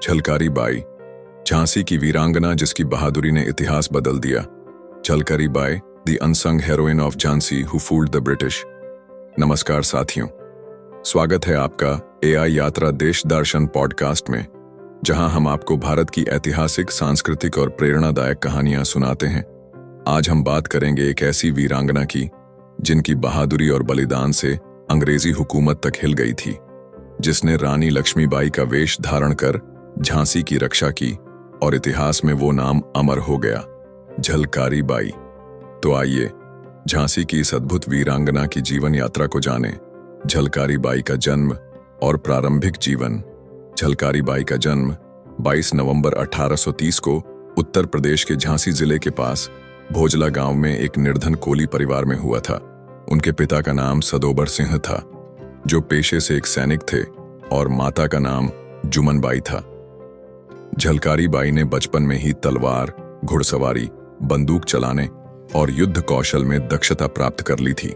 झलकारी बाई, झांसी की वीरांगना जिसकी बहादुरी ने इतिहास बदल दिया। Jhalkari Bai, the unsung heroin of Jhansi who fooled the British. नमस्कार साथियों, स्वागत है आपका एआई यात्रा देश दर्शन पॉडकास्ट में, जहां हम आपको भारत की ऐतिहासिक, सांस्कृतिक और प्रेरणादायक कहानियां सुनाते हैं। आज हम बात करेंगे एक ऐसी वीरांगना की जिनकी बहादुरी और बलिदान से अंग्रेजी हुकूमत तक हिल गई थी, जिसने रानी लक्ष्मीबाई का वेश धारण कर झांसी की रक्षा की और इतिहास में वो नाम अमर हो गया, झलकारी बाई। तो आइए झांसी की इस अद्भुत वीरांगना की जीवन यात्रा को जानें। झलकारी बाई का जन्म और प्रारंभिक जीवन। झलकारी बाई का जन्म 22 नवंबर 1830 को उत्तर प्रदेश के झांसी जिले के पास भोजला गांव में एक निर्धन कोली परिवार में हुआ था। उनके पिता का नाम सदोबर सिंह था, जो पेशे से एक सैनिक थे, और माता का नाम जुमन बाई था। झलकारी बाई ने बचपन में ही तलवार, घुड़सवारी, बंदूक चलाने और युद्ध कौशल में दक्षता प्राप्त कर ली थी।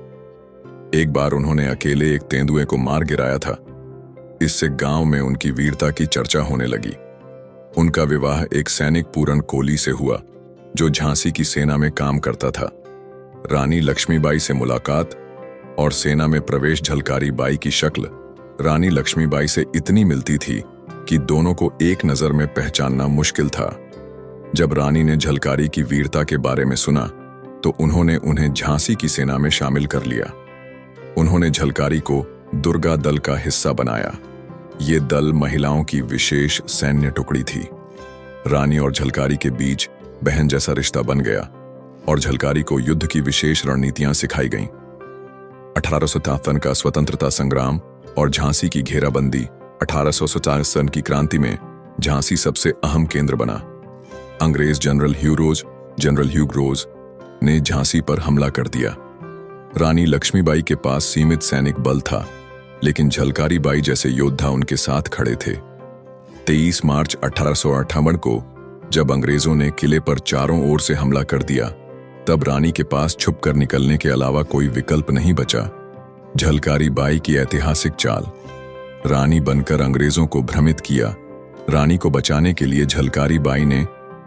एक बार उन्होंने अकेले एक तेंदुए को मार गिराया था। इससे गांव में उनकी वीरता की चर्चा होने लगी। उनका विवाह एक सैनिक पूरन कोली से हुआ, जो झांसी की सेना में काम करता था। रानी लक्ष्मीबाई से मुलाकात और सेना में प्रवेश। झलकारी बाई की शक्ल रानी लक्ष्मीबाई से इतनी मिलती थी कि दोनों को एक नजर में पहचानना मुश्किल था। जब रानी ने झलकारी की वीरता के बारे में सुना तो उन्होंने उन्हें झांसी की सेना में शामिल कर लिया। उन्होंने झलकारी को दुर्गा दल का हिस्सा बनाया। ये दल महिलाओं की विशेष सैन्य टुकड़ी थी। रानी और झलकारी के बीच बहन जैसा रिश्ता बन गया और झलकारी को युद्ध की विशेष रणनीतियां सिखाई गईं। 1857 का स्वतंत्रता संग्राम और झांसी की घेराबंदी। 1847 सन की क्रांति में झांसी सबसे अहम केंद्र बना। अंग्रेज जनरल ह्यू रोज ने झांसी पर हमला कर दिया। रानी लक्ष्मीबाई के पास सीमित सैनिक बल था, लेकिन झलकारी बाई जैसे योद्धा उनके साथ खड़े थे। 23 मार्च 1858 को जब अंग्रेजों ने किले पर चारों ओर से हमला कर दिया, तब रानी के पास छुपकर निकलने के अलावा कोई विकल्प नहीं बचा। झलकारी बाई की ऐतिहासिक चाल। रानी बनकर अंग्रेजों को भ्रमित किया। रानी को बचाने के लिए झलकारी बाई ने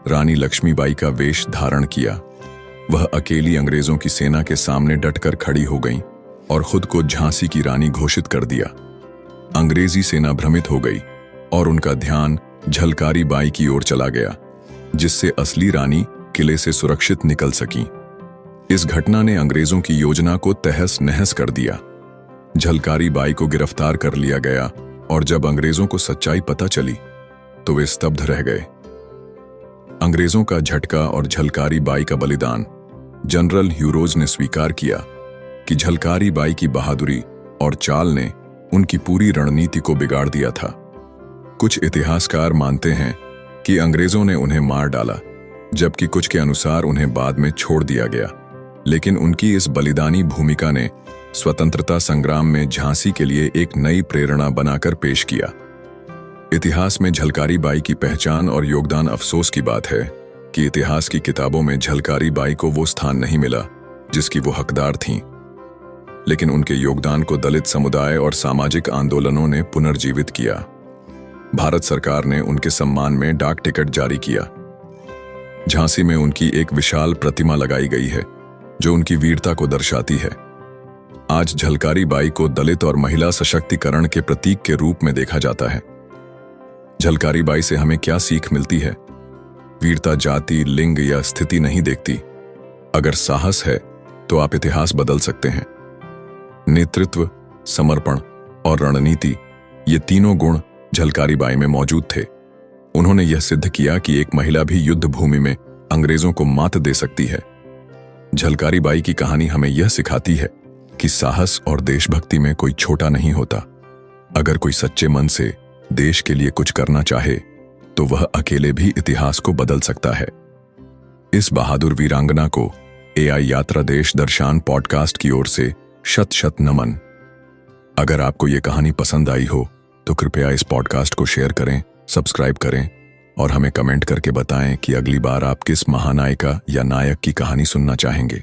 रानी लक्ष्मीबाई का वेश धारण किया। वह अकेली अंग्रेजों की सेना के सामने डटकर खड़ी हो गई और खुद को झांसी की रानी घोषित कर दिया। अंग्रेजी सेना भ्रमित हो गई और उनका ध्यान झलकारी बाई की ओर चला गया, जिससे असली रानी किले से सुरक्षित निकल सकी। इस घटना ने अंग्रेजों की योजना को तहस नहस कर दिया। झलकारी बाई को गिरफ्तार कर लिया गया और जब अंग्रेजों को सच्चाई पता चली तो वे स्तब्ध रह गए। अंग्रेजों का झटका और झलकारी बाई का बलिदान। जनरल ह्यूरोज ने स्वीकार किया कि झलकारी बाई की बहादुरी और चाल ने उनकी पूरी रणनीति को बिगाड़ दिया था। कुछ इतिहासकार मानते हैं कि अंग्रेजों ने उन्हें मार डाला, जबकि कुछ के अनुसार उन्हें बाद में छोड़ दिया गया। लेकिन उनकी इस बलिदानी भूमिका ने स्वतंत्रता संग्राम में झांसी के लिए एक नई प्रेरणा बनाकर पेश किया। इतिहास में झलकारी बाई की पहचान और योगदान। अफसोस की बात है कि इतिहास की किताबों में झलकारी बाई को वो स्थान नहीं मिला जिसकी वो हकदार थीं। लेकिन उनके योगदान को दलित समुदाय और सामाजिक आंदोलनों ने पुनर्जीवित किया। भारत सरकार ने उनके सम्मान में डाक टिकट जारी किया। झांसी में उनकी एक विशाल प्रतिमा लगाई गई है, जो उनकी वीरता को दर्शाती है। आज झलकारी बाई को दलित और महिला सशक्तिकरण के प्रतीक के रूप में देखा जाता है। झलकारी बाई से हमें क्या सीख मिलती है? वीरता जाति, लिंग या स्थिति नहीं देखती। अगर साहस है तो आप इतिहास बदल सकते हैं। नेतृत्व, समर्पण और रणनीति, ये तीनों गुण झलकारी बाई में मौजूद थे। उन्होंने यह सिद्ध किया कि एक महिला भी युद्ध भूमि में अंग्रेजों को मात दे सकती है। झलकारी बाई की कहानी हमें यह सिखाती है कि साहस और देशभक्ति में कोई छोटा नहीं होता। अगर कोई सच्चे मन से देश के लिए कुछ करना चाहे तो वह अकेले भी इतिहास को बदल सकता है। इस बहादुर वीरांगना को एआई यात्रा देश दर्शन पॉडकास्ट की ओर से शत शत नमन। अगर आपको यह कहानी पसंद आई हो तो कृपया इस पॉडकास्ट को शेयर करें, सब्सक्राइब करें और हमें कमेंट करके बताएं कि अगली बार आप किस महानायिका या नायक की कहानी सुनना चाहेंगे।